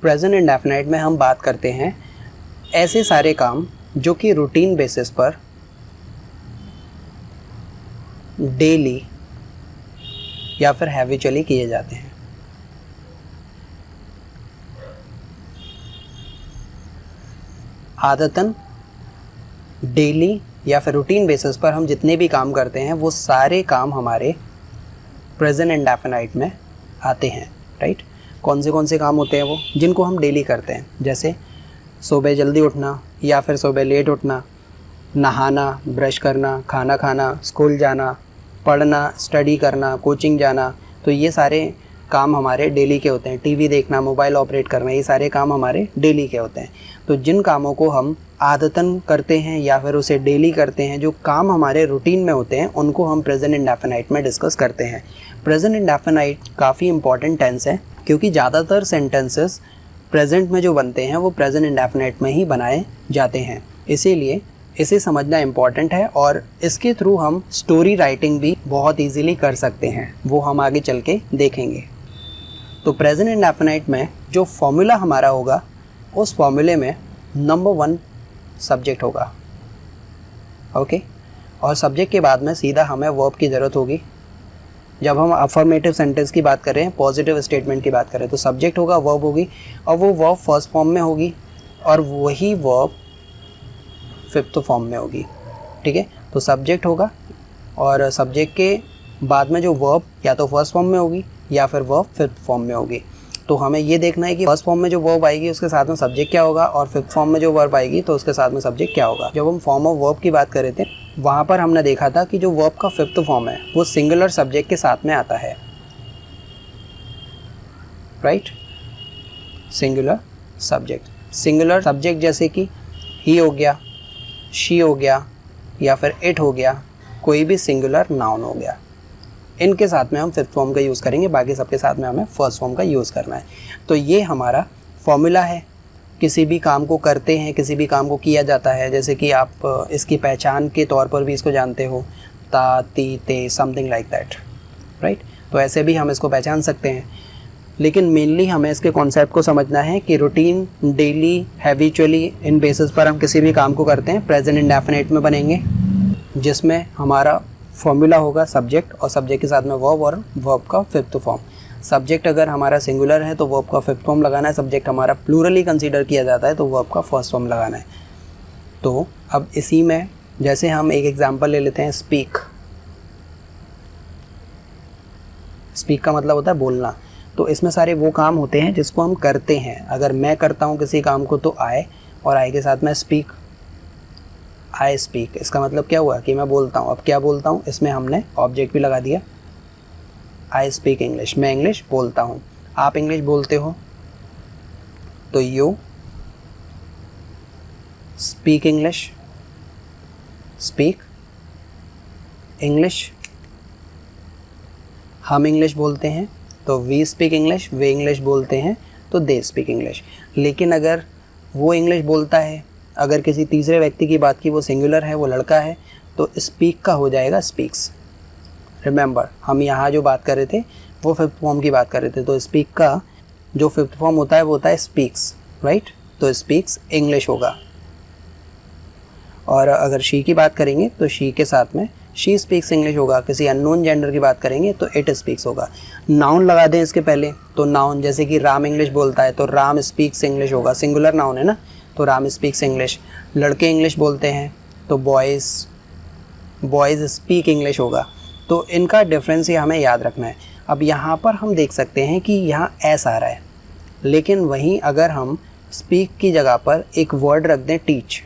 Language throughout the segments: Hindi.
प्रेजेंट इंडेफिनाइट में हम बात करते हैं ऐसे सारे काम जो कि रूटीन बेसिस पर डेली या फिर हैबिचुअली किए जाते हैं। आदतन डेली या फिर रूटीन बेसिस पर हम जितने भी काम करते हैं वो सारे काम हमारे प्रेजेंट इंडेफिनाइट में आते हैं, राइट। कौन से काम होते हैं वो, जिनको हम डेली करते हैं, जैसे सुबह जल्दी उठना या फिर सुबह लेट उठना, नहाना, ब्रश करना, खाना खाना, स्कूल जाना, पढ़ना, स्टडी करना, कोचिंग जाना। तो ये सारे काम हमारे डेली के होते हैं। टीवी देखना, मोबाइल ऑपरेट करना, ये सारे काम हमारे डेली के होते हैं। तो जिन कामों को हम आदतन करते हैं या फिर उसे डेली करते हैं, जो काम हमारे रूटीन में होते हैं, उनको हम प्रेजेंट इंडेफिनाइट में डिस्कस करते हैं। प्रेजेंट इंडेफिनाइट काफ़ी इंपॉर्टेंट टेंस है क्योंकि ज़्यादातर सेंटेंसेस प्रेजेंट में जो बनते हैं वो प्रेजेंट इंडेफिनाइट में ही बनाए जाते हैं, इसीलिए इसे समझना इम्पॉर्टेंट है। और इसके थ्रू हम स्टोरी राइटिंग भी बहुत ईजीली कर सकते हैं, वो हम आगे चल के देखेंगे। तो प्रेजेंट इंडेफिनाइट में जो फॉर्मूला हमारा होगा, उस फॉर्मूले में नंबर 1 सब्जेक्ट होगा, ओके। और सब्जेक्ट के बाद में सीधा हमें वर्ब की ज़रूरत होगी। जब हम अफर्मेटिव सेंटेंस की बात कर रहे हैं, पॉजिटिव स्टेटमेंट की बात करें, तो सब्जेक्ट होगा, वर्ब होगी, और वो वर्ब फर्स्ट फॉर्म में होगी और वही वर्ब फिफ्थ फॉर्म में होगी, ठीक है। तो सब्जेक्ट होगा और सब्जेक्ट के बाद में जो वर्ब या तो फर्स्ट फॉर्म में होगी या फिर वर्ब फिफ्थ फॉर्म में होगी। तो हमें ये देखना है कि फर्स्ट फॉर्म में जो वर्ब आएगी उसके साथ में सब्जेक्ट क्या होगा, और फिफ्थ फॉर्म में जो वर्ब आएगी तो उसके साथ में सब्जेक्ट क्या होगा। जब हम फॉर्म ऑफ वर्ब की बात कर रहे थे, वहाँ पर हमने देखा था कि जो वर्ब का फिफ्थ फॉर्म है वो सिंगुलर सब्जेक्ट के साथ में आता है, राइट। सिंगुलर सब्जेक्ट जैसे कि ही हो गया, शी हो गया या फिर इट हो गया, कोई भी सिंगुलर नाउन हो गया, इनके साथ में हम फिफ्थ फॉर्म का यूज़ करेंगे, बाकी सबके साथ में हमें फर्स्ट फॉर्म का यूज़ करना है। तो ये हमारा फॉर्मूला है। किसी भी काम को करते हैं, किसी भी काम को किया जाता है, जैसे कि आप इसकी पहचान के तौर पर भी इसको जानते हो, ता, ती, ते, समथिंग लाइक दैट, राइट। तो ऐसे भी हम इसको पहचान सकते हैं, लेकिन मेनली हमें इसके कॉन्सेप्ट को समझना है कि रूटीन, डेली, हैबिचुअली, इन बेसिस पर हम किसी भी काम को करते हैं, प्रेजेंट इंडेफिनाइट में बनेंगे, जिसमें हमारा फॉर्मूला होगा सब्जेक्ट, और सब्जेक्ट के साथ में वर्ब और वर्ब का फिफ्थ फॉर्म। सब्जेक्ट अगर हमारा सिंगुलर है तो वर्ब का फिफ्थ फॉर्म लगाना है, सब्जेक्ट हमारा प्लूरली कंसीडर किया जाता है तो वर्ब का फर्स्ट फॉर्म लगाना है। तो अब इसी में जैसे हम एक एग्जांपल ले लेते हैं, स्पीक का मतलब होता है बोलना। तो इसमें सारे वो काम होते हैं जिसको हम करते हैं। अगर मैं करता हूँ किसी काम को तो आई, और आई के साथ में स्पीक, आई स्पीक, इसका मतलब क्या हुआ कि मैं बोलता हूँ। अब क्या बोलता हूँ, इसमें हमने ऑब्जेक्ट भी लगा दिया, आई स्पीक इंग्लिश, मैं इंग्लिश बोलता हूँ। आप इंग्लिश बोलते हो तो यू स्पीक इंग्लिश, हम इंग्लिश बोलते हैं तो वी स्पीक इंग्लिश, वे इंग्लिश बोलते हैं तो दे स्पीक इंग्लिश। लेकिन अगर वो इंग्लिश बोलता है, अगर किसी तीसरे व्यक्ति की बात की, वो सिंगुलर है, वो लड़का है, तो स्पीक का हो जाएगा स्पीक्स। रिमेंबर, हम यहाँ जो बात कर रहे थे वो फिफ्थ फॉर्म की बात कर रहे थे, तो स्पीक का जो फिफ्थ फॉर्म होता है वो होता है स्पीक्स, राइट। तो स्पीक्स इंग्लिश होगा। और अगर शी की बात करेंगे तो शी के साथ में शी स्पीक्स इंग्लिश होगा। किसी अननोन जेंडर की बात करेंगे तो इट स्पीक्स होगा। नाउन लगा दें इसके पहले, तो नाउन जैसे कि राम इंग्लिश बोलता है तो राम स्पीक्स इंग्लिश होगा, सिंगुलर नाउन है ना, तो राम स्पीक्स इंग्लिश। लड़के इंग्लिश बोलते हैं तो बॉयज़ स्पीक इंग्लिश होगा। तो इनका डिफरेंस ये हमें याद रखना है। अब यहाँ पर हम देख सकते हैं कि यहाँ एस आ रहा है, लेकिन वहीं अगर हम स्पीक की जगह पर एक वर्ड रख दें टीच,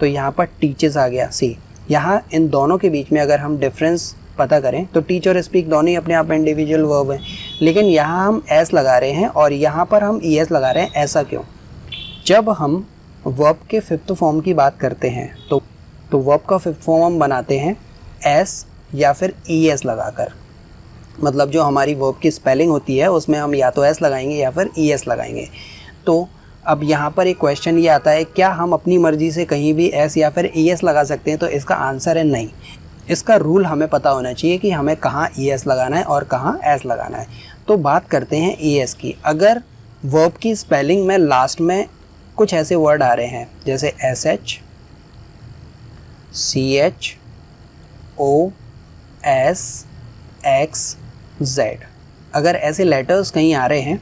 तो यहाँ पर टीचेस आ गया। सी, यहाँ इन दोनों के बीच में अगर हम डिफरेंस पता करें तो टीच और स्पीक दोनों ही अपने आप में इंडिविजुअल वर्ब हैं, लेकिन यहाँ हम एस लगा रहे हैं और यहाँ पर हम ई एस लगा रहे हैं। ऐसा क्यों? जब हम वर्ब के फिफ्थ फॉर्म की बात करते हैं तो वर्ब का फिफ्थ फॉर्म हम बनाते हैं एस या फिर ई एस लगाकर। मतलब जो हमारी वर्ब की स्पेलिंग होती है उसमें हम या तो एस लगाएंगे या फिर ई एस लगाएंगे। तो अब यहाँ पर एक क्वेश्चन ये आता है, क्या हम अपनी मर्ज़ी से कहीं भी एस या फिर ई एस लगा सकते हैं? तो इसका आंसर है नहीं। इसका रूल हमें पता होना चाहिए कि हमें कहाँ ई एस लगाना है और कहाँ एस लगाना है। तो बात करते हैं ई एस की। अगर वर्ब की स्पेलिंग में लास्ट में कुछ ऐसे वर्ड आ रहे हैं जैसे SH, CH, O, S, X, Z। अगर ऐसे लेटर्स कहीं आ रहे हैं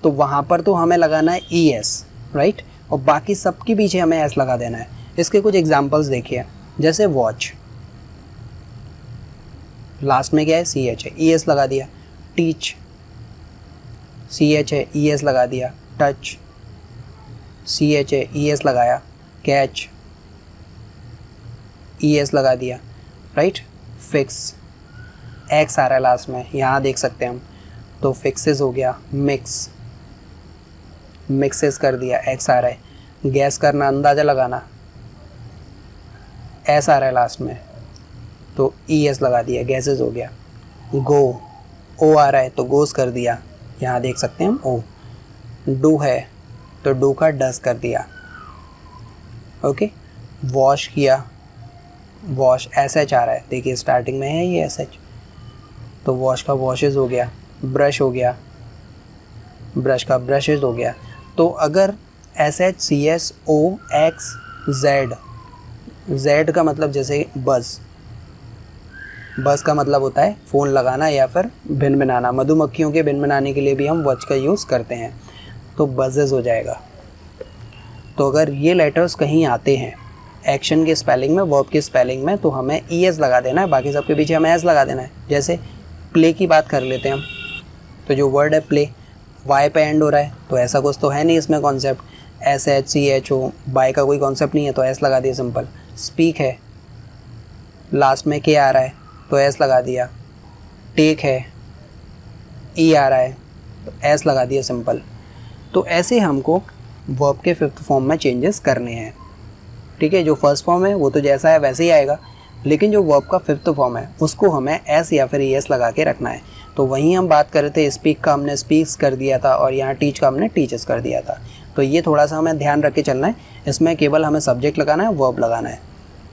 तो वहाँ पर तो हमें लगाना है ES, राइट, और बाकी सब के पीछे हमें S लगा देना है। इसके कुछ एग्जांपल्स देखिए, जैसे वॉच, लास्ट में क्या है, CH है, ES लगा दिया। टीच, CH है, ES लगा दिया। टच, CH है, ES लगाया। कैच, ES लगा दिया, राइट। फिक्स, X आ रहा है लास्ट में, यहाँ देख सकते हैं हम, तो फिक्सेस हो गया। मिक्स, मिक्सेस कर दिया, X आ रहा है। गैस करना, अंदाज़ा लगाना, S आ रहा है लास्ट में, तो ES लगा दिया, गैसेस हो गया। गो, O आ रहा है तो गोस कर दिया, यहाँ देख सकते हैं हम O। डू है तो डू का डस कर दिया, ओके। वॉश किया, वॉश SH आ रहा है, देखिए स्टार्टिंग में है ये SH, तो वॉश का वॉशेस हो गया। ब्रश हो गया, ब्रश का ब्रशेस हो गया। तो अगर SH, CS, O, X, Z, Z का मतलब जैसे बज़, बज़ का मतलब होता है फ़ोन लगाना या फिर भिनभिनाना। मधुमक्खियों के भिनभिनाने के लिए भी हम वॉच का यूज़ करते हैं, तो बजेस हो जाएगा। तो अगर ये लेटर्स कहीं आते हैं एक्शन के स्पेलिंग में, वर्ब के स्पेलिंग में, तो हमें ES लगा देना है, बाकी सबके पीछे हमें S लगा देना है। जैसे प्ले की बात कर लेते हैं हम, तो जो वर्ड है प्ले, Y पे एंड हो रहा है, तो ऐसा कुछ तो है नहीं इसमें कॉन्सेप्ट। SH, CH, O, बाय का कोई कॉन्सेप्ट नहीं है, तो S लगा दिया, सिंपल। स्पीक है, लास्ट में K आ रहा है तो S लगा दिया। टेक है, E आ रहा है तो S लगा दिया, सिंपल। तो ऐसे हमको वर्ब के फिफ्थ फॉर्म में चेंजेस करने हैं, ठीक है। जो फर्स्ट फॉर्म है वो तो जैसा है वैसे ही आएगा, लेकिन जो वर्ब का फिफ्थ फॉर्म है उसको हमें S या फिर ES लगा के रखना है। तो वहीं हम बात कर रहे थे, स्पीक का हमने स्पीक्स कर दिया था और यहाँ टीच का हमने टीचर्स कर दिया था। तो ये थोड़ा सा हमें ध्यान रख के चलना है, इसमें केवल हमें सब्जेक्ट लगाना है, वर्ब लगाना है।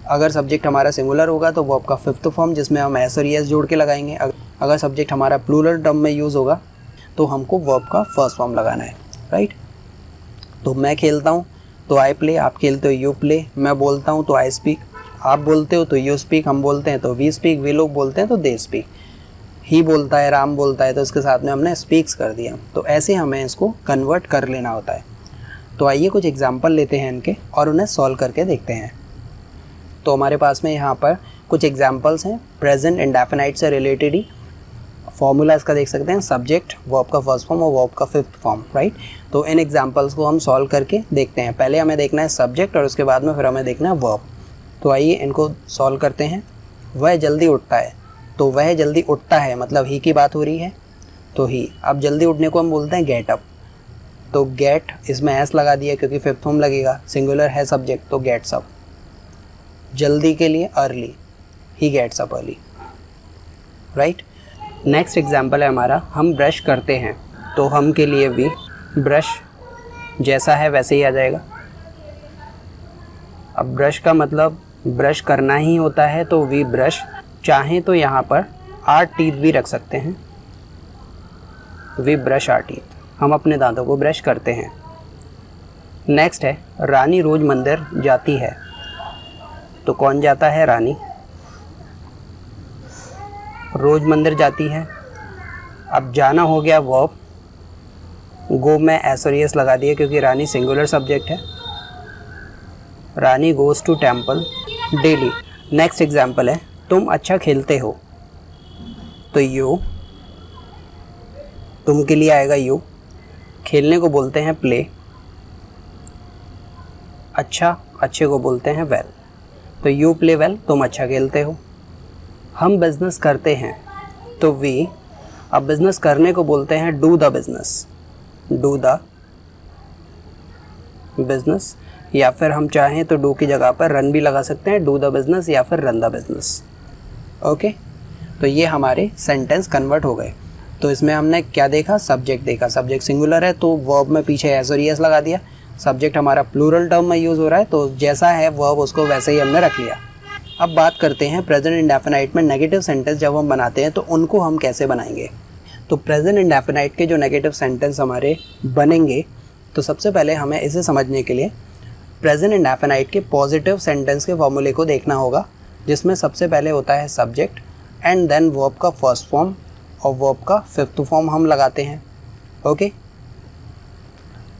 अगर सब्जेक्ट हमारा सिंगुलर होगा तो वर्ब का फिफ्थ फॉर्म जिसमें हम S और ES जोड़ के लगाएंगे। अगर सब्जेक्ट हमारा प्लूरल टर्म में यूज़ होगा तो हमको वर्ब का फर्स्ट फॉर्म लगाना है, राइट। तो मैं खेलता हूँ तो आई प्ले, आप खेलते हो यू प्ले। मैं बोलता हूँ तो आई स्पीक, आप बोलते हो तो यू स्पीक, हम बोलते हैं तो वी स्पीक, वे लोग बोलते हैं तो दे स्पीक। ही बोलता है, राम बोलता है, तो इसके साथ में हमने स्पीक्स कर दिया। तो ऐसे हमें इसको कन्वर्ट कर लेना होता है। तो आइए कुछ एग्जाम्पल लेते हैं इनके और उन्हें सॉल्व करके देखते हैं। तो हमारे पास में यहाँ पर कुछ एग्जाम्पल्स हैं प्रेजेंट इंडेफिनाइट से रिलेटेड ही। फॉर्मूला इसका देख सकते हैं, सब्जेक्ट, वर्ब का फर्स्ट फॉर्म और वर्ब का फिफ्थ फॉर्म, राइट। तो इन एग्जाम्पल्स को हम सॉल्व करके देखते हैं। पहले हमें देखना है सब्जेक्ट और उसके बाद में फिर हमें देखना है वर्ब। तो आइए इनको सॉल्व करते हैं। वह जल्दी उठता है, तो वह जल्दी उठता है मतलब ही की बात हो रही है, तो ही। अब जल्दी उठने को हम बोलते हैं गेट अप, तो गेट, इसमें S लगा दिया क्योंकि फिफ्थ फॉर्म लगेगा, सिंगुलर है सब्जेक्ट तो गेट्स अप। जल्दी के लिए अर्ली, ही gets up early, right. Next example है हमारा, हम ब्रश करते हैं, तो हम के लिए भी ब्रश जैसा है वैसे ही आ जाएगा। अब ब्रश का मतलब ब्रश करना ही होता है, तो वी ब्रश। चाहें तो यहाँ पर आर टीथ भी रख सकते हैं, वी ब्रश आर टीथ, हम अपने दांतों को ब्रश करते हैं। नेक्स्ट है, रानी रोज मंदिर जाती है, तो कौन जाता है, रानी। रोज मंदिर जाती है। अब जाना हो गया वर्ब, गो में S और ES लगा दिया क्योंकि रानी सिंगुलर सब्जेक्ट है। Rani goes to temple daily. Next example है, तुम अच्छा खेलते हो, तो यू, तुम के लिए आएगा यू। खेलने को बोलते हैं प्ले। अच्छा, अच्छे को बोलते हैं वेल, तो यू प्ले वेल, तुम अच्छा खेलते हो। हम बिजनेस करते हैं, तो वी। अब बिजनेस करने को बोलते हैं do the business, do the business, या फिर हम चाहें तो डू की जगह पर रन भी लगा सकते हैं, डू द बिजनेस या फिर रन द बिजनेस, ओके। तो ये हमारे सेंटेंस कन्वर्ट हो गए। तो इसमें हमने क्या देखा, सब्जेक्ट देखा, सब्जेक्ट सिंगुलर है तो वर्ब में पीछे S और ES लगा दिया। सब्जेक्ट हमारा प्लूरल टर्म में यूज़ हो रहा है, तो जैसा है वर्ब उसको वैसे ही हमने रख लिया। अब बात करते हैं प्रेजेंट इंडेफिनाइट में नेगेटिव सेंटेंस जब हम बनाते हैं तो उनको हम कैसे बनाएंगे। तो प्रेजेंट इंडेफिनाइट के जो नेगेटिव सेंटेंस हमारे बनेंगे, तो सबसे पहले हमें इसे समझने के लिए प्रेजेंट इंडेफिनाइट के पॉजिटिव सेंटेंस के फॉर्मूले को देखना होगा, जिसमें सबसे पहले होता है सब्जेक्ट एंड देन वर्ब का फर्स्ट फॉर्म और वर्ब का फिफ्थ फॉर्म हम लगाते हैं। ओके,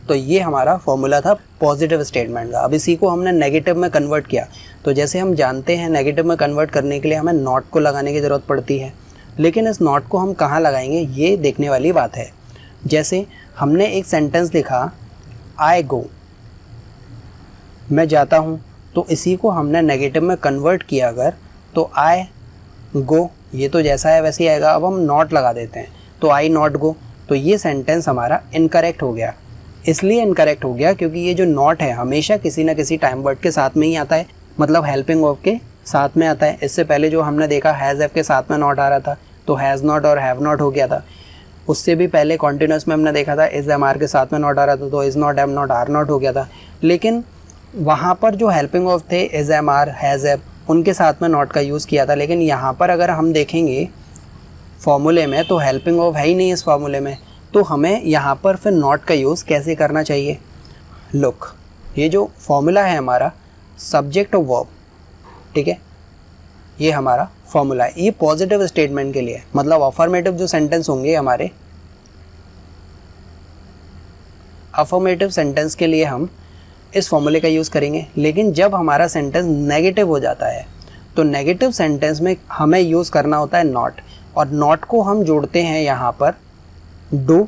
तो ये हमारा फॉर्मूला था पॉजिटिव स्टेटमेंट का। अब इसी को हमने नेगेटिव में कन्वर्ट किया, तो जैसे हम जानते हैं नेगेटिव में कन्वर्ट करने के लिए हमें नॉट को लगाने की ज़रूरत पड़ती है, लेकिन इस नॉट को हम कहाँ लगाएंगे ये देखने वाली बात है। जैसे हमने एक सेंटेंस लिखा आई गो, मैं जाता हूँ, तो इसी को हमने नेगेटिव में कन्वर्ट किया अगर, तो आई गो ये तो जैसा है वैसे ही आएगा। अब हम नॉट लगा देते हैं, तो आई नॉट गो, तो ये सेंटेंस हमारा इनकरेक्ट हो गया। इसलिए इनकरेक्ट हो गया क्योंकि ये जो नॉट है हमेशा किसी ना किसी टाइम वर्ड के साथ में ही आता है, मतलब हेल्पिंग वर्ब के साथ में आता है। इससे पहले जो हमने देखा हैज़ हैव के साथ में नॉट आ रहा था, तो हैज़ नॉट और हैव नॉट हो गया था। उससे भी पहले कॉन्टिन्यूस में हमने देखा था इज़ एम आर के साथ में नॉट आ रहा था, तो is not am not are not हो गया था। लेकिन वहाँ पर जो हेल्पिंग वर्ब थे is am are has have, उनके साथ में नॉट का यूज़ किया था। लेकिन यहाँ पर अगर हम देखेंगे फॉर्मूले में, तो हेल्पिंग वर्ब है ही नहीं इस फॉर्मूले में, तो हमें यहाँ पर फिर नॉट का यूज़ कैसे करना चाहिए। लुक, ये जो फॉर्मूला है हमारा सब्जेक्ट और वर्ब, ठीक है, ये हमारा फॉर्मूला है। ये पॉजिटिव स्टेटमेंट के लिए, मतलब अफर्मेटिव जो सेंटेंस होंगे हमारे, अफर्मेटिव सेंटेंस के लिए हम इस फॉर्मूले का यूज़ करेंगे। लेकिन जब हमारा सेंटेंस नेगेटिव हो जाता है, तो नेगेटिव सेंटेंस में हमें यूज़ करना होता है नॉट, और नॉट को हम जोड़ते हैं यहाँ पर डू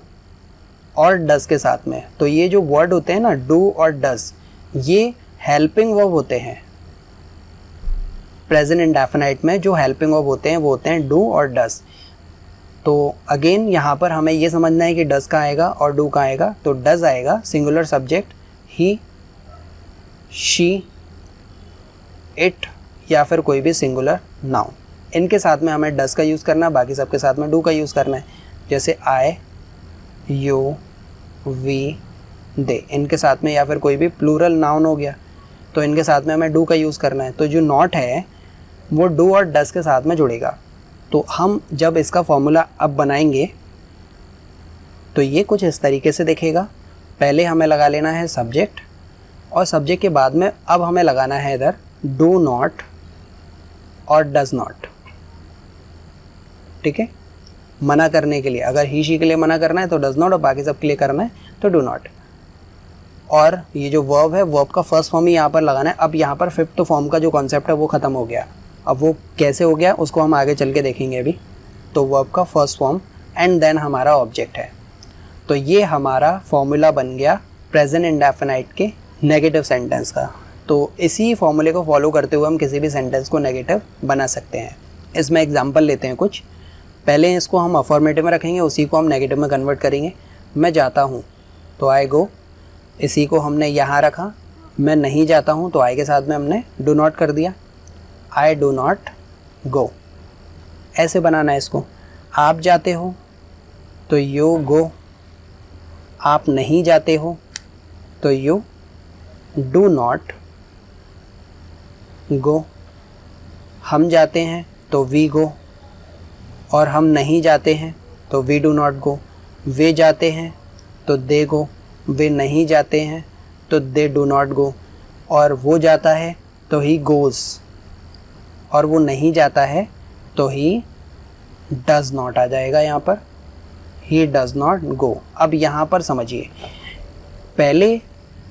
और डस के साथ में। तो ये जो वर्ड होते हैं ना डू और डस, ये हेल्पिंग वर्ब होते हैं। प्रेजेंट इंडेफिनाइट में जो हेल्पिंग वर्ब होते हैं वो होते हैं डू और डस। तो अगेन यहाँ पर हमें ये समझना है कि डस कहाँ आएगा और डू कहाँ आएगा। तो डस आएगा singular subject he, she, it या फिर कोई भी सिंगुलर नाउन, इनके साथ में हमें डस का यूज़ करना है, बाकी सबके साथ में डू का यूज़ करना है। जैसे आई, यू, वी, दे, इनके साथ में या फिर कोई भी प्लूरल नाउन हो गया, तो इनके साथ में हमें डू का यूज़ करना है। तो जो नॉट है वो डू और डस के साथ में जुड़ेगा। तो हम जब इसका फॉर्मूला अब बनाएंगे तो ये कुछ इस तरीके से दिखेगा। पहले हमें लगा लेना है सब्जेक्ट, और सब्जेक्ट के बाद में अब हमें लगाना है इधर डू नॉट और डज नॉट, ठीक है, मना करने के लिए। अगर ही शी के लिए मना करना है तो डज नॉट, और बाकी सब के लिए करना है तो डू नॉट। और ये जो वर्ब है, वर्ब का फर्स्ट फॉर्म ही यहाँ पर लगाना है। अब यहाँ पर फिफ्थ फॉर्म का जो कॉन्सेप्ट है वो ख़त्म हो गया। अब वो कैसे हो गया उसको हम आगे चल के देखेंगे अभी। तो वर्ब का फर्स्ट फॉर्म एंड देन हमारा ऑब्जेक्ट है। तो ये हमारा फॉर्मूला बन गया प्रेजेंट इंडेफिनाइट के नेगेटिव सेंटेंस का। तो इसी फॉर्मूले को फॉलो करते हुए हम किसी भी सेंटेंस को नेगेटिव बना सकते हैं। इसमें एग्जांपल लेते हैं कुछ। पहले इसको हम अफर्मेटिव में रखेंगे, उसी को हम नेगेटिव में कन्वर्ट करेंगे। मैं जाता हूँ तो आई गो, इसी को हमने यहाँ रखा। मैं नहीं जाता हूँ तो आई के साथ में हमने डू नॉट कर दिया, आई डू नॉट गो। ऐसे बनाना है इसको। आप जाते हो तो यू गो, आप नहीं जाते हो तो यू डू नॉट गो। हम जाते हैं तो वी गो, और हम नहीं जाते हैं तो वी डू नॉट गो। वे जाते हैं तो दे गो, वे नहीं जाते हैं तो दे डू नॉट गो। और वो जाता है तो ही गोज़, और वो नहीं जाता है तो ही डज़ नॉट आ जाएगा यहाँ पर, ही डज़ नॉट गो। अब यहाँ पर समझिए, पहले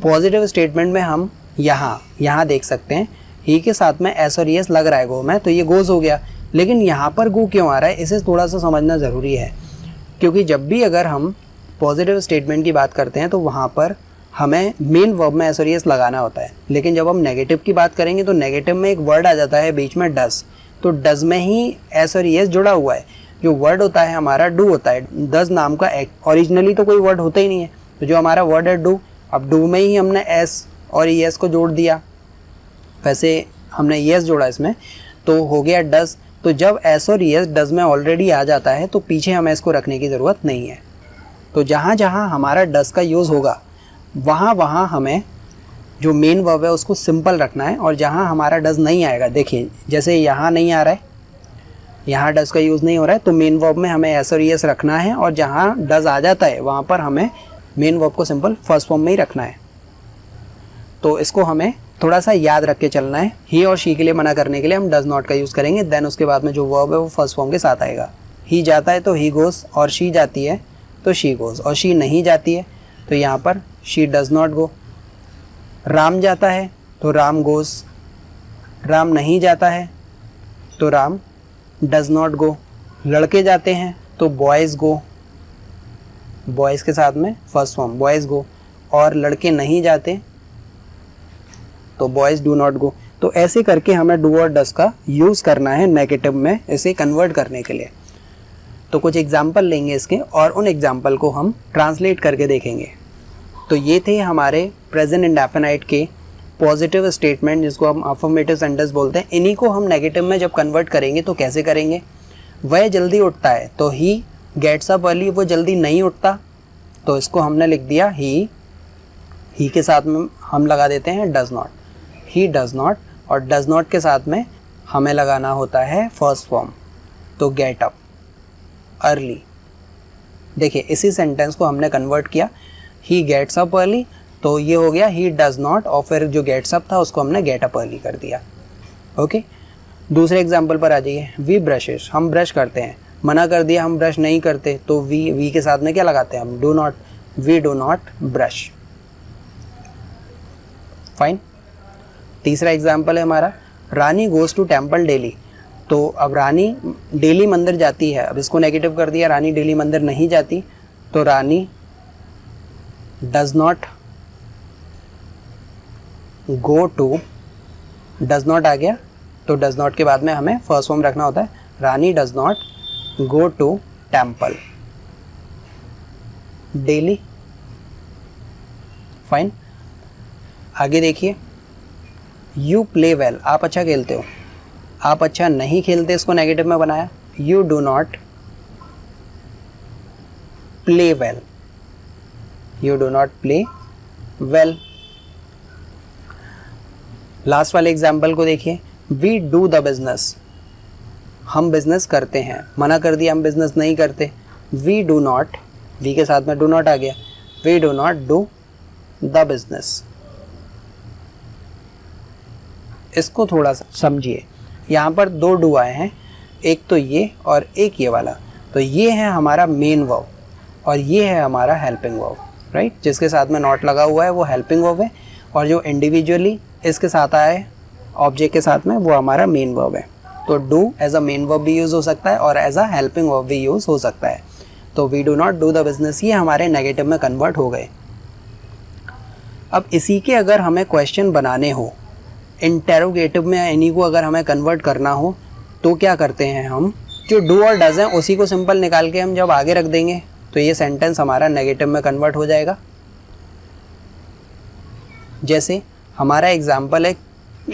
पॉजिटिव स्टेटमेंट में हम यहाँ देख सकते हैं ही के साथ में एस और एस लग रहा है गो में, तो ये गोज़ हो गया। लेकिन यहाँ पर गो क्यों आ रहा है, इसे थोड़ा सा समझना ज़रूरी है। क्योंकि जब भी अगर हम पॉजिटिव स्टेटमेंट की बात करते हैं तो वहाँ पर हमें मेन वर्ब में एस और एस लगाना होता है। लेकिन जब हम नेगेटिव की बात करेंगे तो नेगेटिव में एक वर्ड आ जाता है बीच में डस, तो डस में ही एस और एस जुड़ा हुआ है। जो वर्ड होता है हमारा डू होता है, डस नाम का ओरिजिनली तो कोई वर्ड होता ही नहीं है। तो जो हमारा वर्ड है डू, अब डू में ही हमने एस और एस को जोड़ दिया, वैसे हमने एस जोड़ा इसमें, तो हो गया डस। तो जब एस और एस डस में ऑलरेडी आ जाता है तो पीछे हमें इसको रखने की ज़रूरत नहीं है। तो जहाँ जहाँ हमारा डस का यूज़ होगा वहाँ हमें जो मेन वर्ब है उसको सिंपल रखना है। और जहाँ हमारा डस नहीं आएगा, देखिए जैसे यहाँ नहीं आ रहा है, यहाँ डज का यूज़ नहीं हो रहा है, तो मेन वर्ब में हमें एस और ईएस रखना है, और जहाँ डज आ जाता है वहाँ पर हमें मेन वर्ब को सिंपल फर्स्ट फॉर्म में ही रखना है। तो इसको हमें थोड़ा सा याद रख के चलना है। ही और शी के लिए मना करने के लिए हम डज नॉट का यूज़ करेंगे, देन उसके बाद में जो वर्ब है वो फर्स्ट फॉर्म के साथ आएगा। ही जाता है तो ही गोज़, और शी जाती है तो शी गोज़, और शी नहीं जाती है तो यहाँ पर शी डज नॉट गो। राम जाता है तो राम गोज़, राम नहीं जाता है तो राम डज नॉट गो। लड़के जाते हैं तो बॉयज़ गो, बॉयज़ के साथ में फर्स्ट फॉर्म बॉयज़ गो, और लड़के नहीं जाते तो बॉयज़ डू नॉट गो। तो ऐसे करके हमें डू और डज का यूज़ करना है नेगेटिव में इसे कन्वर्ट करने के लिए। तो कुछ एग्जाम्पल लेंगे इसके, और उन एग्जाम्पल को हम ट्रांसलेट करके देखेंगे। तो ये थे हमारे प्रेजेंट इंडेफिनाइट के पॉजिटिव स्टेटमेंट, जिसको हम अफर्मेटिव सेंटेंस बोलते हैं। इन्हीं को हम नेगेटिव में जब कन्वर्ट करेंगे तो कैसे करेंगे। वह जल्दी उठता है तो ही गेट्स अप अर्ली, वो जल्दी नहीं उठता, तो इसको हमने लिख दिया ही के साथ में हम लगा देते हैं does not, he does not, और डज नॉट के साथ में हमें लगाना होता है फर्स्ट फॉर्म, तो गेट अप अर्ली। देखिए इसी सेंटेंस को हमने कन्वर्ट किया, ही गेट्स अप अर्ली, तो ये हो गया ही डज नॉट, और फिर जो गेट्स अप था उसको हमने गेट अप अर्ली कर दिया। ओके, दूसरे एग्जाम्पल पर आ जाइए। वी ब्रशेस, हम ब्रश करते हैं, मना कर दिया हम ब्रश नहीं करते, तो वी के साथ में क्या लगाते हैं हम, do not, we do not brush. Fine. तीसरा एग्जाम्पल है हमारा, Rani goes to temple daily. तो अब रानी डेली मंदिर जाती है, अब इसको नेगेटिव कर दिया, रानी डेली मंदिर नहीं जाती, तो Rani does not go to, does not आ गया तो डज नॉट के बाद में हमें फर्स्ट फॉर्म रखना होता है, Rani does not go to temple daily. Fine. आगे देखिए, यू प्ले वेल, आप अच्छा खेलते हो, आप अच्छा नहीं खेलते, इसको नेगेटिव में बनाया, you do not play well, you do not play well. Last वाले एग्जाम्पल को देखिए, वी डू द बिजनेस, हम बिजनेस करते हैं, मना कर दिया हम बिजनेस नहीं करते, वी डू नॉट, वी के साथ में डू नॉट आ गया, we do not do the business. इसको थोड़ा सा समझिए, यहाँ पर दो डू आए हैं, एक तो ये और एक ये वाला, तो ये है हमारा मेन वर्ब और ये है हमारा हेल्पिंग वर्ब, राइट। जिसके साथ में नॉट लगा हुआ है वो हेल्पिंग वर्ब है, और जो इंडिविजुअली इसके साथ आए ऑब्जेक्ट के साथ में वो हमारा मेन वर्ब है। तो do as a main verb भी यूज़ हो सकता है और एज अ हेल्पिंग वर्ब भी यूज़ हो सकता है। तो we do not do the business, ये हमारे नेगेटिव में कन्वर्ट हो गए। अब इसी के अगर हमें क्वेश्चन बनाने हो, इंटेरोगेटिव में इन्हीं को अगर हमें कन्वर्ट करना हो, तो क्या करते हैं हम, जो डू और डज हैं उसी को सिंपल निकाल के हम जब आगे रख देंगे तो ये सेंटेंस हमारा नेगेटिव में कन्वर्ट हो जाएगा। जैसे हमारा एग्जाम्पल है,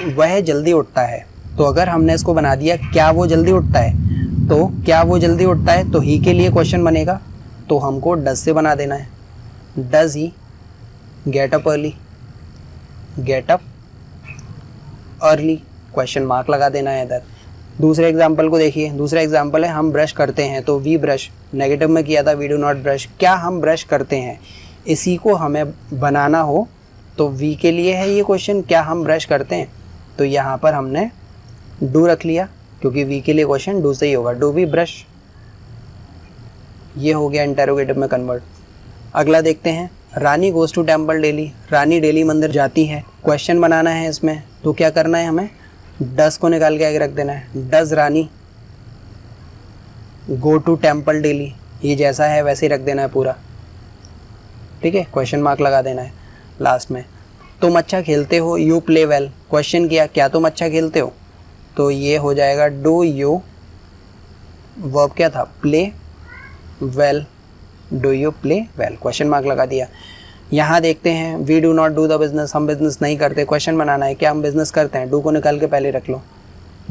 वह जल्दी उठता है, तो अगर हमने इसको बना दिया क्या वो जल्दी उठता है, तो क्या वो जल्दी उठता है, तो ही के लिए क्वेश्चन बनेगा, तो हमको डज से बना देना है, does he gate up early, gate up early, question mark लगा देना है इधर। दूसरे एग्जाम्पल को देखिए, दूसरा एग्जाम्पल है हम ब्रश करते हैं, तो वी ब्रश, नेगेटिव में किया था वी डू नॉट ब्रश, क्या हम ब्रश करते हैं, इसी को हमें बनाना हो तो वी के लिए है ये क्वेश्चन, क्या हम ब्रश करते हैं, तो यहाँ पर हमने डू रख लिया क्योंकि वी के लिए क्वेश्चन डू से ही होगा, डू वी ब्रश, ये हो गया इंटेरोगेटिव में कन्वर्ट। अगला देखते हैं, Rani goes to temple daily, Rani daily मंदिर जाती है, क्वेश्चन बनाना है इसमें, तो क्या करना है हमें, डज को निकाल के आगे रख देना है, does Rani go to temple daily, ये जैसा है वैसे ही रख देना है पूरा, ठीक है, क्वेश्चन मार्क लगा देना है लास्ट में। तुम अच्छा खेलते हो, यू प्ले वेल, क्वेश्चन किया क्या तुम अच्छा खेलते हो, तो ये हो जाएगा डू यू, वर्ब क्या था play well, do you play well, question mark लगा दिया। यहाँ देखते हैं, we do not do the business, हम बिजनेस नहीं करते, क्वेश्चन बनाना है क्या हम बिजनेस करते हैं, डू को निकाल के पहले रख लो,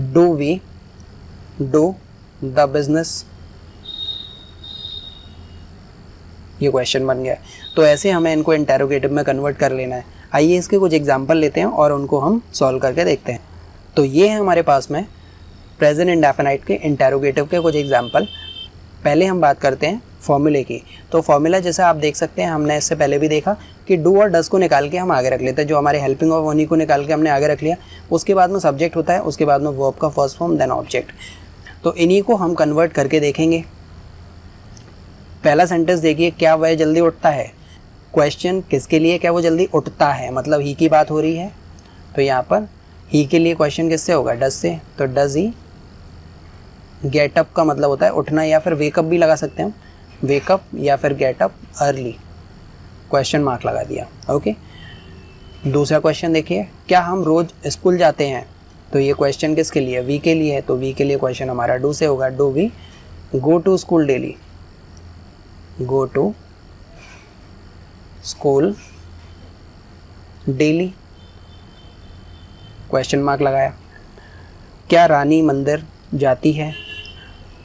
do we do the business, ये क्वेश्चन बन गया। तो ऐसे हमें इनको इंटेरोगेटिव में कन्वर्ट कर लेना है। आइए इसके कुछ एग्जांपल लेते हैं और उनको हम सॉल्व करके देखते हैं। तो ये है हमारे पास में प्रेजेंट इंडेफिनाइट के इंटेरोगेटिव के कुछ एग्जांपल। पहले हम बात करते हैं फॉर्मूले की। तो फॉर्मूला जैसा आप देख सकते हैं, हमने इससे पहले भी देखा कि डू और डज को निकाल के हम आगे रख लेते हैं, जो हमारे हेल्पिंग और उन्हीं को निकाल के हमने आगे रख लिया। उसके बाद में सब्जेक्ट होता है, उसके बाद में वर्ब का फर्स्ट फॉर्म, देन ऑब्जेक्ट। तो इन्हीं को हम कन्वर्ट करके देखेंगे। पहला सेंटेंस देखिए, क्या वह जल्दी उठता है। क्वेश्चन किसके लिए, क्या वो जल्दी उठता है, मतलब ही की बात हो रही है। तो यहाँ पर ही के लिए क्वेश्चन किससे होगा, डज से। तो डज ही गेट अप का मतलब होता है उठना, या फिर वेकअप भी लगा सकते हैं हम, वेकअप या फिर gate up early, question mark लगा दिया। ओके, दूसरा क्वेश्चन देखिए, क्या हम रोज स्कूल जाते हैं। तो ये क्वेश्चन किसके लिए, वी के लिए है। तो वी के लिए क्वेश्चन हमारा डू से होगा, do we go to school daily, go to school daily, question mark लगाया। क्या रानी मंदिर जाती है।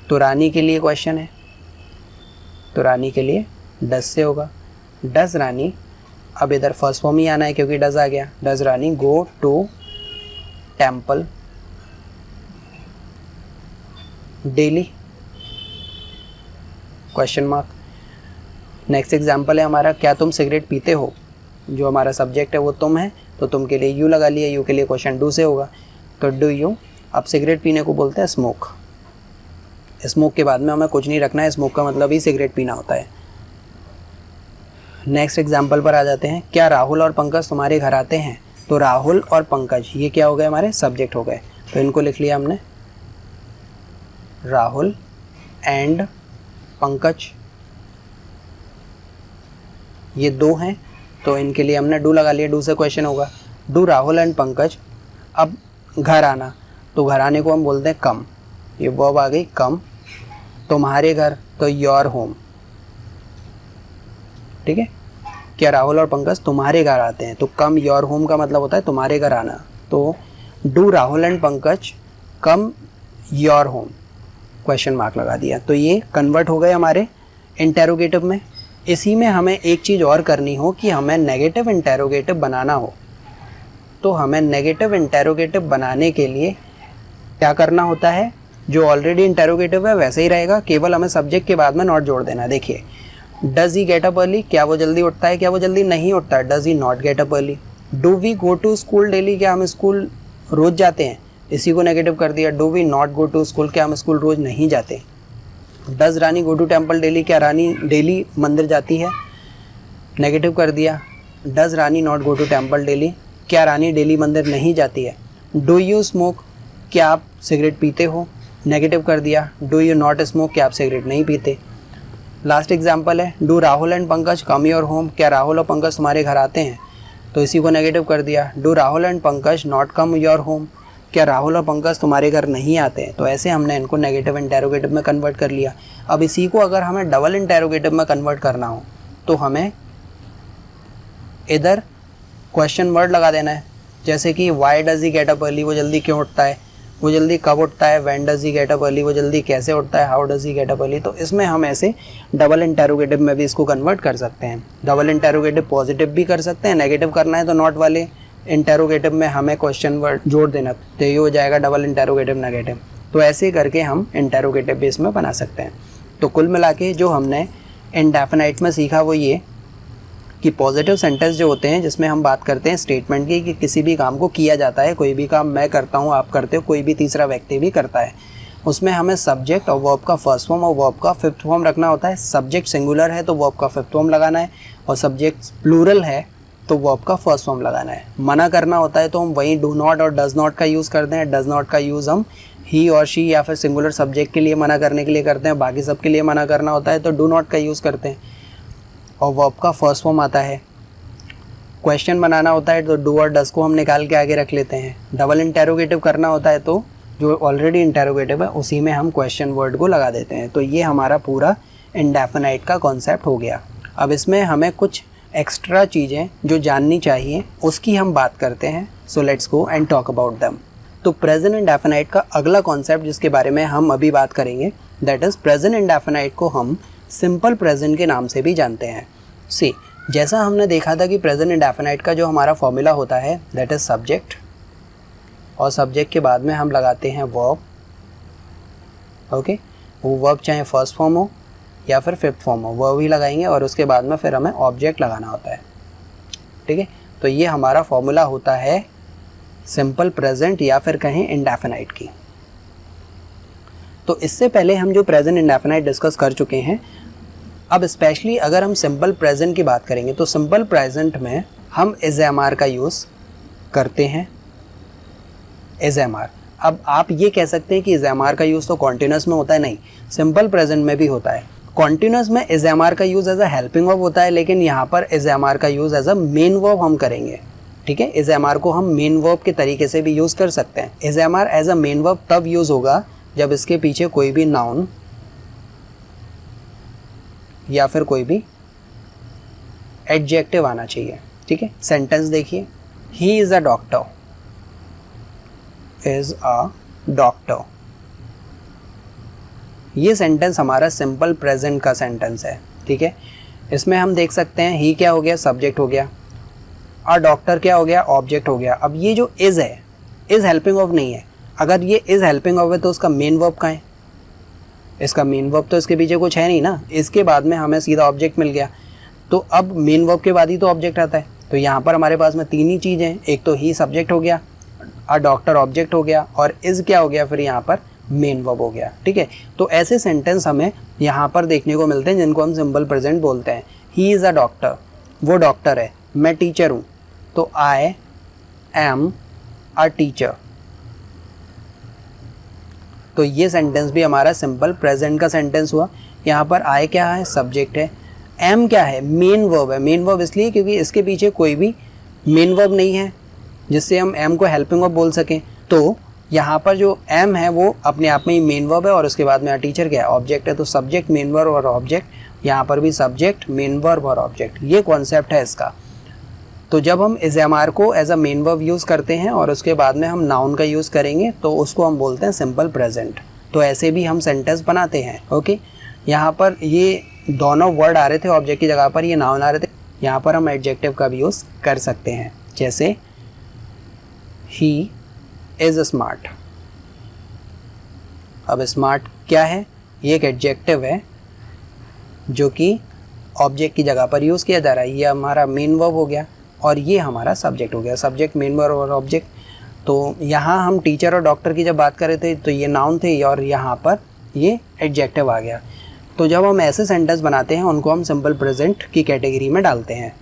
तो रानी के लिए क्वेश्चन है, तो रानी के लिए डज से होगा, डज रानी। अब इधर फर्स्ट फॉर्म ही आना है क्योंकि डज आ गया, does Rani go to temple daily, question mark. Next example है हमारा, क्या तुम सिगरेट पीते हो। जो हमारा सब्जेक्ट है वो तुम है, तो तुम के लिए यू लगा लिया, यू के लिए क्वेश्चन डू से होगा। तो डू यू, अब सिगरेट पीने को बोलते हैं स्मोक। स्मोक के बाद में हमें कुछ नहीं रखना है, स्मोक का मतलब ही सिगरेट पीना होता है। नेक्स्ट एग्जाम्पल पर आ जाते हैं, क्या राहुल और पंकज तुम्हारे घर आते हैं। तो राहुल और पंकज ये क्या हो गए, हमारे सब्जेक्ट हो गए। तो इनको लिख लिया हमने, राहुल एंड पंकज, ये दो हैं, तो इनके लिए हमने डू लगा लिया, डू से क्वेश्चन होगा, डू राहुल एंड पंकज। अब घर आना, तो घर आने को हम बोलते हैं कम, ये वर्ब आ गई कम। तुम्हारे घर, तो योर होम, ठीक है। क्या राहुल और पंकज तुम्हारे घर आते हैं, तो कम योर होम का मतलब होता है तुम्हारे घर आना। तो do Rahul and Pankaj come your home, question mark लगा दिया। तो ये कन्वर्ट हो गए हमारे इंटेरोगेटिव में। इसी में हमें एक चीज़ और करनी हो कि हमें नेगेटिव इंटेरोगेटिव बनाना हो, तो हमें नेगेटिव इंटेरोगेटिव बनाने के लिए क्या करना होता है, जो ऑलरेडी इंटेरोगेटिव है वैसे ही रहेगा, केवल हमें सब्जेक्ट के बाद में नॉट जोड़ देना। देखिए, does he gate up early, क्या वो जल्दी उठता है, क्या वो जल्दी नहीं उठता है, does he not get up early. Do we go to school daily, क्या हम स्कूल रोज जाते हैं, इसी को नेगेटिव कर दिया। Do we not go to school, क्या हम स्कूल रोज नहीं जाते। Does Rani go to temple daily, क्या रानी डेली मंदिर जाती है, नेगेटिव कर दिया। Does Rani not go to temple daily, क्या रानी डेली मंदिर नहीं जाती है। डू यू स्मोक, क्या आप सिगरेट पीते हो, नेगेटिव कर दिया। डू यू नॉट स्मोक, क्या आप सिगरेट नहीं पीते। लास्ट एग्जाम्पल है, do Rahul and Pankaj come your home, क्या राहुल और पंकज तुम्हारे घर आते हैं, तो इसी को नेगेटिव कर दिया। Do Rahul and Pankaj not come your home, क्या राहुल और पंकज तुम्हारे घर नहीं आते हैं। तो ऐसे हमने इनको नेगेटिव इंटेरोगेटिव में कन्वर्ट कर लिया। अब इसी को अगर हमें डबल इंटेरोगेटिव में कन्वर्ट करना हो तो हमें इधर क्वेश्चन वर्ड लगा देना है, जैसे कि why does he gate up early, वो जल्दी क्यों उठता है, वो जल्दी कब उठता है। When does he gate up early, वो जल्दी कैसे उठता है। How does he gate up early. तो इसमें हम ऐसे डबल इंटेरोगेटिव में भी इसको कन्वर्ट कर सकते हैं। डबल इंटेरोगेटिव पॉजिटिव भी कर सकते हैं, नेगेटिव करना है तो नॉट वाले इंटेरोगेटिव में हमें क्वेश्चन वर्ड जोड़ देना, तो ये हो जाएगा डबल इंटेरोगेटिव नेगेटिव। तो ऐसे करके हम इंटेरोगेटिव भी इसमें बना सकते हैं। तो कुल मिला के जो हमने इंडेफिनाइट में सीखा वो ये कि पॉजिटिव सेंटेंस जो होते हैं जिसमें हम बात करते हैं स्टेटमेंट की कि किसी भी काम को किया जाता है, कोई भी काम मैं करता हूँ, आप करते हो, कोई भी तीसरा व्यक्ति भी करता है, उसमें हमें सब्जेक्ट और वर्ब का फर्स्ट फॉर्म और वर्ब का फिफ्थ फॉर्म रखना होता है। सब्जेक्ट सिंगुलर है तो वर्ब का फिफ्थ फॉर्म लगाना है, और सब्जेक्ट प्लूरल है तो वर्ब का फर्स्ट फॉर्म लगाना है। मना करना होता है तो हम वहीं डू नॉट और डज नॉट का यूज़ करते हैं। डज नॉट का यूज़ हम ही और शी या फिर सिंगुलर सब्जेक्ट के लिए मना करने के लिए करते हैं, बाकी सब के लिए मना करना होता है तो डू नॉट का यूज़ करते हैं। और वर्ब का फर्स्ट फॉर्म आता है। क्वेश्चन बनाना होता है तो डू और डज को हम निकाल के आगे रख लेते हैं। डबल इंटेरोगेटिव करना होता है तो जो ऑलरेडी इंटेरोगेटिव है उसी में हम क्वेश्चन वर्ड को लगा देते हैं। तो ये हमारा पूरा इंडेफिनाइट का कॉन्सेप्ट हो गया। अब इसमें हमें कुछ एक्स्ट्रा चीज़ें जो जाननी चाहिए उसकी हम बात करते हैं। So let's go and talk about them. तो प्रेजेंट इंडेफिनाइट का अगला कॉन्सेप्ट जिसके बारे में हम अभी बात करेंगे दैट इज़ प्रेजेंट इंडेफिनाइट को हम सिंपल प्रेजेंट के नाम से भी जानते हैं। सी जैसा हमने देखा था कि प्रेजेंट इंडेफिनाइट का जो हमारा फॉर्मूला होता है दैट इज़ सब्जेक्ट, और सब्जेक्ट के बाद में हम लगाते हैं वर्ब, ओके, वो वर्ब चाहे फर्स्ट फॉर्म हो या फिर फिफ्थ फॉर्म हो, वर्ब ही लगाएंगे और उसके बाद में फिर हमें ऑब्जेक्ट लगाना होता है। ठीक है, तो ये हमारा फॉर्मूला होता है सिंपल प्रेजेंट या फिर कहें इंडेफिनाइट की। तो इससे पहले हम जो प्रेजेंट इंडेफिनाइट डिस्कस कर चुके हैं, अब स्पेशली अगर हम सिंपल प्रेजेंट की बात करेंगे तो सिंपल प्रेजेंट में हम इज एम आर का यूज़ करते हैं। इज एम आर, अब आप ये कह सकते हैं कि इज एम आर का यूज़ तो कॉन्टिन्यूस में होता है, नहीं, सिंपल प्रेजेंट में भी होता है। कॉन्टिन्यूस में इज एम आर का use as a helping verb होता है, लेकिन यहाँ पर इज एम आर का use as a main verb हम करेंगे। ठीक है, इज एम आर को हम मेन वर्ब के तरीके से भी यूज़ कर सकते हैं। Is am are as a main verb तब यूज़ होगा जब इसके पीछे कोई भी नाउन या फिर कोई भी एडजेक्टिव आना चाहिए। ठीक है, सेंटेंस देखिए, he is a doctor, is a doctor. ये सेंटेंस हमारा सिंपल प्रेजेंट का सेंटेंस है। ठीक है, इसमें हम देख सकते हैं ही क्या हो गया, सब्जेक्ट हो गया, अ डॉक्टर क्या हो गया, ऑब्जेक्ट हो गया। अब ये जो इज़ है, इज़ हेल्पिंग वर्ब नहीं है। अगर ये इज़ हेल्पिंग वर्ब है तो उसका मेन वर्ब कहाँ है? इसका मेन वर्ब तो इसके पीछे कुछ है नहीं ना, इसके बाद में हमें सीधा ऑब्जेक्ट मिल गया। तो अब मेन वर्ब के बाद ही तो ऑब्जेक्ट आता है। तो यहाँ पर हमारे पास में तीन ही चीज़ें हैं, एक तो ही सब्जेक्ट हो गया, अ डॉक्टर ऑब्जेक्ट हो गया, और इज़ क्या हो गया, फिर यहाँ पर मेन वर्ब हो गया। ठीक है, तो ऐसे सेंटेंस हमें यहाँ पर देखने को मिलते हैं जिनको हम सिंपल प्रेजेंट बोलते हैं। ही इज़ अ डॉक्टर, वो डॉक्टर है। मैं टीचर हूँ, तो आई एम अ टीचर। तो ये सेंटेंस भी हमारा सिंपल प्रेजेंट का सेंटेंस हुआ। यहाँ पर आई क्या है, सब्जेक्ट है। एम क्या है, मेन वर्ब है। मेन वर्ब इसलिए क्योंकि इसके पीछे कोई भी मेन वर्ब नहीं है जिससे हम एम को हेल्पिंग वर्ब बोल सकें। तो यहाँ पर जो एम है वो अपने आप में ही मेन वर्ब है, और उसके बाद में टीचर क्या है, ऑब्जेक्ट है। तो सब्जेक्ट, मेन वर्ब और ऑब्जेक्ट, यहाँ पर भी सब्जेक्ट, मेन वर्ब और ऑब्जेक्ट, ये कॉन्सेप्ट है इसका। तो जब हम इज एम आर को as a main verb use करते हैं और उसके बाद में हम नाउन का यूज़ करेंगे तो उसको हम बोलते हैं सिंपल प्रेजेंट। तो ऐसे भी हम सेंटेंस बनाते हैं। ओके, यहाँ पर ये दोनों वर्ड आ रहे थे, ऑब्जेक्ट की जगह पर ये नाउन आ रहे थे। यहाँ पर हम एडजेक्टिव का भी यूज़ कर सकते हैं, जैसे ही इज़ स्मार्ट। अब स्मार्ट क्या है, ये एक एडजेक्टिव है जो कि ऑब्जेक्ट की जगह पर यूज़ किया जा रहा है। ये हमारा मेन वर्ब हो गया और ये हमारा सब्जेक्ट हो गया। सब्जेक्ट, मेन वर्ब और ऑब्जेक्ट। तो यहाँ हम टीचर और डॉक्टर की जब बात कर रहे थे तो ये नाउन थे और यहाँ पर ये एडजेक्टिव आ गया। तो जब हम ऐसे सेंटेंस बनाते हैं उनको हम सिंपल प्रेजेंट की कैटेगरी में डालते हैं।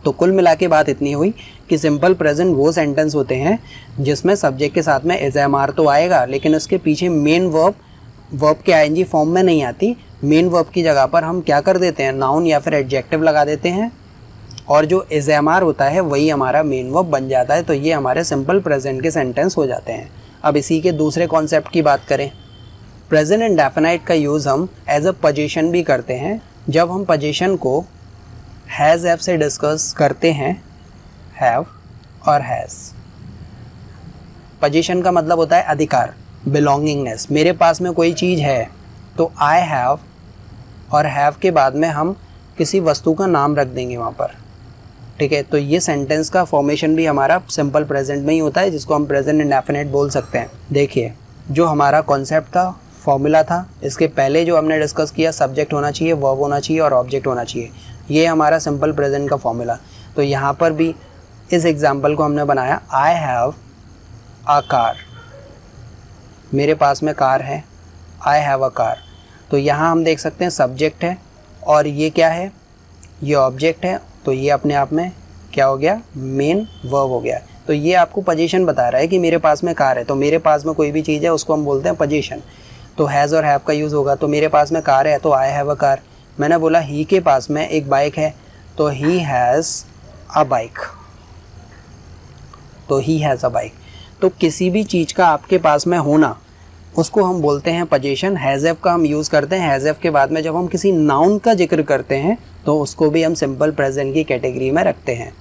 तो कुल मिला के बात इतनी हुई कि सिंपल प्रेजेंट वो सेंटेंस होते हैं जिसमें सब्जेक्ट के साथ में इज एम आर तो आएगा, लेकिन उसके पीछे मेन वर्ब के आईएनजी फॉर्म में नहीं आती। मेन वर्ब की जगह पर हम क्या कर देते हैं, नाउन या फिर एडजेक्टिव लगा देते हैं, और जो इज एम आर होता है वही हमारा मेन वर्ब बन जाता है। तो ये हमारे सिंपल प्रेजेंट के सेंटेंस हो जाते हैं। अब इसी के दूसरे कॉन्सेप्ट की बात करें, प्रेजेंट इंडेफिनाइट का यूज़ हम एज अ पोजीशन भी करते हैं। जब हम पोजीशन को हैज़ हैव से डिस्कस करते हैं, हैव और हैज़। पोजीशन का मतलब होता है अधिकार, बिलोंगिंगनेस। मेरे पास में कोई चीज़ है तो आई हैव, और हैव के बाद में हम किसी वस्तु का नाम रख देंगे वहाँ पर। ठीक है, तो ये सेंटेंस का फॉर्मेशन भी हमारा सिंपल प्रेजेंट में ही होता है, जिसको हम प्रेजेंट इंडेफिनाइट बोल सकते हैं। देखिए, जो हमारा कॉन्सेप्ट था, फॉर्मूला था, इसके पहले जो हमने डिस्कस किया, सब्जेक्ट होना चाहिए, वर्ब होना चाहिए और ऑब्जेक्ट होना चाहिए। ये हमारा सिंपल प्रेजेंट का फॉर्मूला। तो यहाँ पर भी इस एग्जाम्पल को हमने बनाया, आई हैव अ कार। मेरे पास में कार है, आई हैव अ कार। तो यहाँ हम देख सकते हैं सब्जेक्ट है और ये क्या है, ये ऑब्जेक्ट है। तो ये अपने आप में क्या हो गया, मेन वर्ब हो गया। तो ये आपको पोजीशन बता रहा है कि मेरे पास में कार है। तो मेरे पास में कोई भी चीज़ है उसको हम बोलते हैं पोजीशन। तो हैज़ और हैव का यूज़ होगा। तो मेरे पास में कार है तो आई हैव अ कार। मैंने बोला ही के पास में एक बाइक है तो ही हैज़ अ बाइक। तो ही हैज़ अ बाइक। तो किसी भी चीज़ का आपके पास में होना, उसको हम बोलते हैं पोजीशन। हैज़ हैव का हम यूज़ करते हैं। हैज़ हैव के बाद में जब हम किसी नाउन का जिक्र करते हैं तो उसको भी हम सिंपल प्रेजेंट की कैटेगरी में रखते हैं।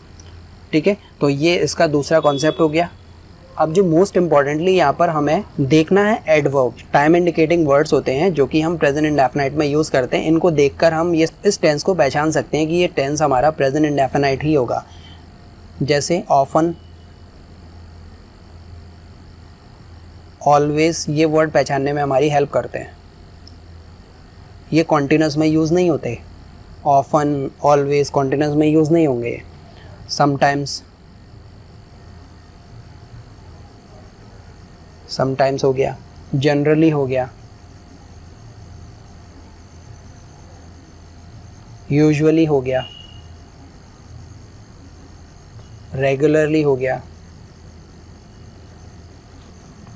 ठीक है, तो ये इसका दूसरा कॉन्सेप्ट हो गया। अब जो मोस्ट इम्पॉर्टेंटली यहाँ पर हमें देखना है एडवर्ब, टाइम इंडिकेटिंग वर्ड्स होते हैं जो कि हम प्रेजेंट इंडेफिनाइट में यूज़ करते हैं। इनको देखकर हम ये इस टेंस को पहचान सकते हैं कि ये टेंस हमारा प्रेजेंट इंडेफिनाइट ही होगा। जैसे ऑफन, ऑलवेज ये वर्ड पहचानने में हमारी हेल्प करते हैं। ये कॉन्टिन्यूस में यूज़ नहीं होते, ऑफन, ऑलवेज कॉन्टिन्यूस में यूज़ नहीं होंगे। समटाइम्स, समटाइम्स हो गया, जनरली हो गया, यूजुअली हो गया, रेगुलरली हो गया,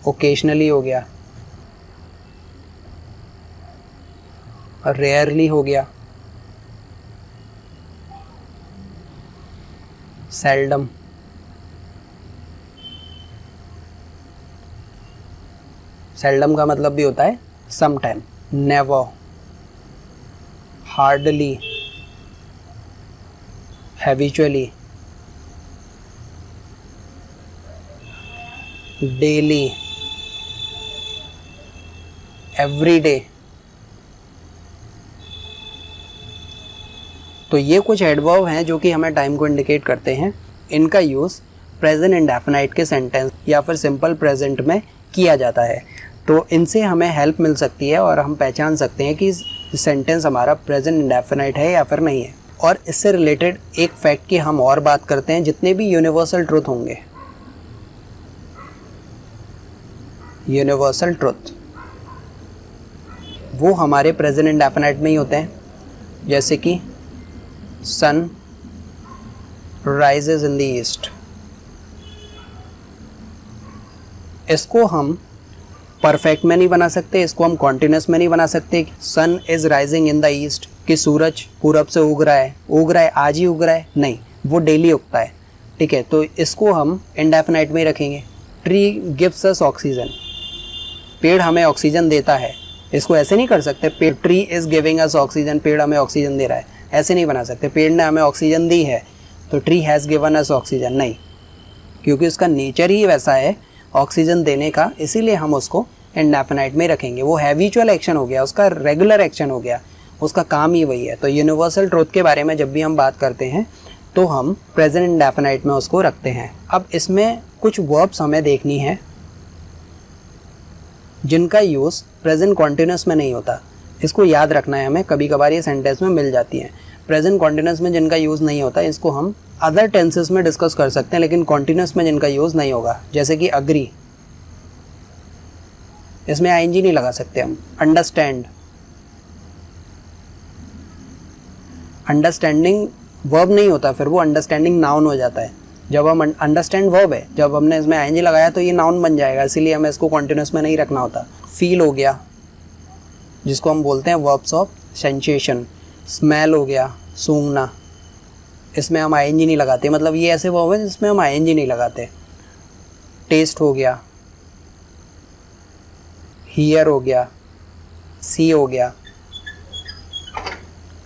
ओकेशनली हो गया, और रेयरली हो गया, सेल्डम, सेल्डम का मतलब भी होता है some time, never, hardly, habitually, daily, every day. तो ये कुछ एडवर्ब हैं जो कि हमें टाइम को इंडिकेट करते हैं। इनका यूज़ प्रेजेंट इंडेफिनाइट के सेंटेंस या फिर सिंपल प्रेजेंट में किया जाता है। तो इनसे हमें हेल्प मिल सकती है और हम पहचान सकते हैं कि सेंटेंस हमारा प्रेजेंट इंडेफिनाइट है या फिर नहीं है। और इससे रिलेटेड एक फैक्ट की हम और बात करते हैं, जितने भी यूनिवर्सल ट्रुथ होंगे, यूनिवर्सल ट्रुथ, वो हमारे प्रेजेंट इंडेफिनाइट में ही होते हैं। जैसे कि sun rises in the east, इसको हम परफेक्ट में नहीं बना सकते, इसको हम कॉन्टिन्यूस में नहीं बना सकते। Sun is rising in the east, कि सूरज पूरब से उग रहा है, आज ही उग रहा है, नहीं, वो डेली उगता है। ठीक है, तो इसको हम इंडेफिनाइट में ही रखेंगे। ट्री गिव्स अस ऑक्सीजन, पेड़ हमें ऑक्सीजन देता है, इसको ऐसे नहीं कर सकते पेड़ tree is giving us oxygen, पेड़ हमें ऑक्सीजन दे रहा है, ऐसे नहीं बना सकते। पेड़ ने हमें ऑक्सीजन दी है तो tree has given us oxygen, नहीं, क्योंकि उसका नेचर ही वैसा है ऑक्सीजन देने का, इसीलिए हम उसको इंडेफिनाइट में रखेंगे। वो हैबिचुअल एक्शन हो गया, उसका रेगुलर एक्शन हो गया, उसका काम ही वही है। तो यूनिवर्सल ट्रुथ के बारे में जब भी हम बात करते हैं तो हम प्रेजेंट इंडेफिनाइट में उसको रखते हैं। अब इसमें कुछ वर्ब्स हमें देखनी है जिनका यूज़ प्रेजेंट कॉन्टिन्यूस में नहीं होता, इसको याद रखना है हमें। कभी कभार ये सेंटेंस में मिल जाती हैं। प्रेजेंट कॉन्टिन्यूस में जिनका यूज़ नहीं होता, इसको हम अदर टेंसेस में डिस्कस कर सकते हैं, लेकिन कॉन्टिन्यूस में जिनका यूज़ नहीं होगा, जैसे कि अग्री, इसमें आईएनजी नहीं लगा सकते हम। अंडरस्टैंड, अंडरस्टैंडिंग वर्ब नहीं होता, फिर वो अंडरस्टैंडिंग नाउन हो जाता है। जब हम अंडरस्टैंड वर्ब है, जब हमने इसमें आईएनजी लगाया तो ये नाउन बन जाएगा, इसीलिए हमें इसको कॉन्टिन्यूस में नहीं रखना होता। फील हो गया, जिसको हम बोलते हैं वर्ब्स ऑफ सेंसेशन। स्मेल हो गया, सूंघना, इसमें हम आईएनजी नहीं लगाते, मतलब ये ऐसे वर्ब है जिसमें हम आईएनजी नहीं लगाते। टेस्ट हो गया, हियर हो गया, सी हो गया।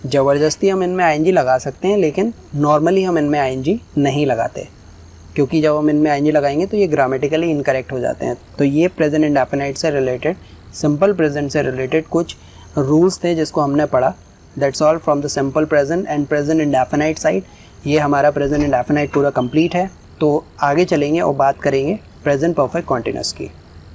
ज़बरदस्ती हम इनमें आईएनजी लगा सकते हैं, लेकिन नॉर्मली हम इनमें आईएनजी नहीं लगाते, क्योंकि जब हम इनमें आईएनजी लगाएंगे तो ये ग्रामेटिकली इनकरेक्ट हो जाते हैं। तो ये प्रेजेंट इंडेफिनाइट से रिलेटेड, सिंपल प्रेजेंट से रिलेटेड कुछ रूल्स थे जिसको हमने पढ़ा। That's all from the simple present and present indefinite side. ये हमारा प्रेजेंट इंडेफिनाइट पूरा कंप्लीट है। तो आगे चलेंगे और बात करेंगे प्रेजेंट परफेक्ट कॉन्टिन्यूस की।